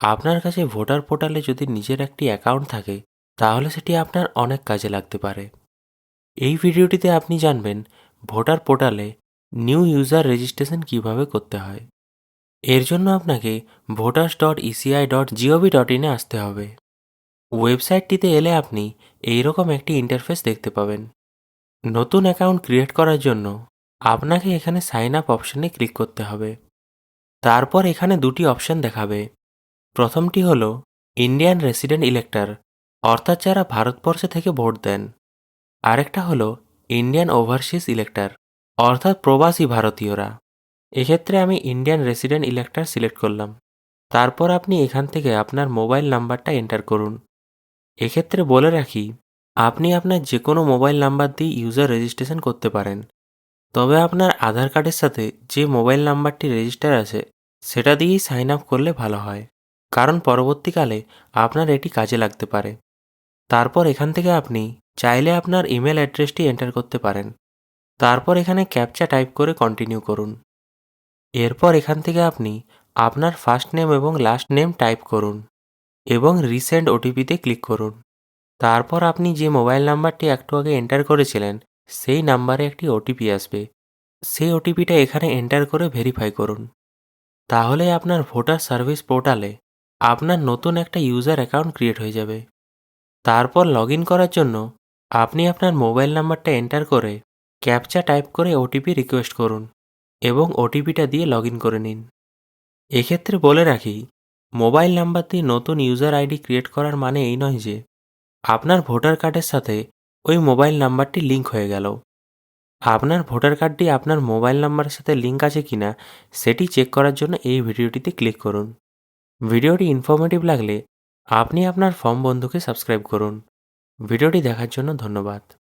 আপনার কাছে ভোটার পোর্টালে যদি নিজের একটি অ্যাকাউন্ট থাকে তাহলে সেটি আপনার অনেক কাজে লাগতে পারে। এই ভিডিওটিতে আপনি জানবেন ভোটার পোর্টালে নিউ ইউজার রেজিস্ট্রেশন কিভাবে করতে হয়। এর জন্য আপনাকে voters.eci.gov.in এ আসতে হবে। ওয়েবসাইটটিতে এলে আপনি এইরকম একটি ইন্টারফেস দেখতে পাবেন। নতুন অ্যাকাউন্ট ক্রিয়েট করার জন্য আপনাকে এখানে সাইন আপ অপশনে ক্লিক করতে হবে। তারপর এখানে দুটি অপশন দেখাবে। প্রথমটি হলো ইন্ডিয়ান রেসিডেন্ট ইলেক্টর, অর্থাৎ যারা ভারতবর্ষে থেকে ভোট দেন। আরেকটা হলো ইন্ডিয়ান ওভারসিজ ইলেক্টর, অর্থাৎ প্রবাসী ভারতীয়রা। এক্ষেত্রে আমি ইন্ডিয়ান রেসিডেন্ট ইলেক্টর সিলেক্ট করলাম। তারপর আপনি এখান থেকে আপনার মোবাইল নাম্বারটা এন্টার করুন। এক্ষেত্রে বলে রাখি, আপনি আপনার যে কোনো মোবাইল নাম্বার দিয়ে ইউজার রেজিস্ট্রেশন করতে পারেন, তবে আপনার আধার কার্ডের সাথে যে মোবাইল নাম্বারটি রেজিস্টার আছে সেটা দিয়েই সাইন আপ করলে ভালো হয়, কারণ পরবর্তীকালে আপনার এটি কাজে লাগতে পারে। তারপর এখান থেকে আপনি চাইলে আপনার ইমেল অ্যাড্রেসটি এন্টার করতে পারেন। তারপর এখানে ক্যাপচা টাইপ করে কন্টিনিউ করুন। এরপর এখান থেকে আপনি আপনার ফার্স্ট নেম এবং লাস্ট নেম টাইপ করুন এবং রিসেন্ড ওটিপিতে ক্লিক করুন। তারপর আপনি যে মোবাইল নাম্বারটি একটু আগে এন্টার করেছিলেন সেই নাম্বারে একটি ওটিপি আসবে। সেই ওটিপিটা এখানে এন্টার করে ভেরিফাই করুন। তাহলে আপনার ভোটার সার্ভিস পোর্টালে আপনার নতুন একটা ইউজার অ্যাকাউন্ট ক্রিয়েট হয়ে যাবে। তারপর লগ ইন করার জন্য আপনি আপনার মোবাইল নাম্বারটা এন্টার করে ক্যাপচা টাইপ করে ওটিপি রিকোয়েস্ট করুন এবং ওটিপিটা দিয়ে লগ ইন করে নিন। এক্ষেত্রে বলে রাখি, মোবাইল নাম্বার দিয়ে নতুন ইউজার আইডি ক্রিয়েট করার মানে এই নয় যে আপনার ভোটার কার্ডের সাথে ওই মোবাইল নাম্বারটি লিঙ্ক হয়ে গেল। আপনার ভোটার কার্ডটি আপনার মোবাইল নাম্বারের সাথে লিঙ্ক আছে কিনা সেটি চেক করার জন্য এই ভিডিওটিতে ক্লিক করুন। ভিডিওটি ইনফরমেটিভ লাগলে আপনি আপনার ফর্ম বন্ধুকে সাবস্ক্রাইব করুন। ভিডিওটি দেখার জন্য ধন্যবাদ।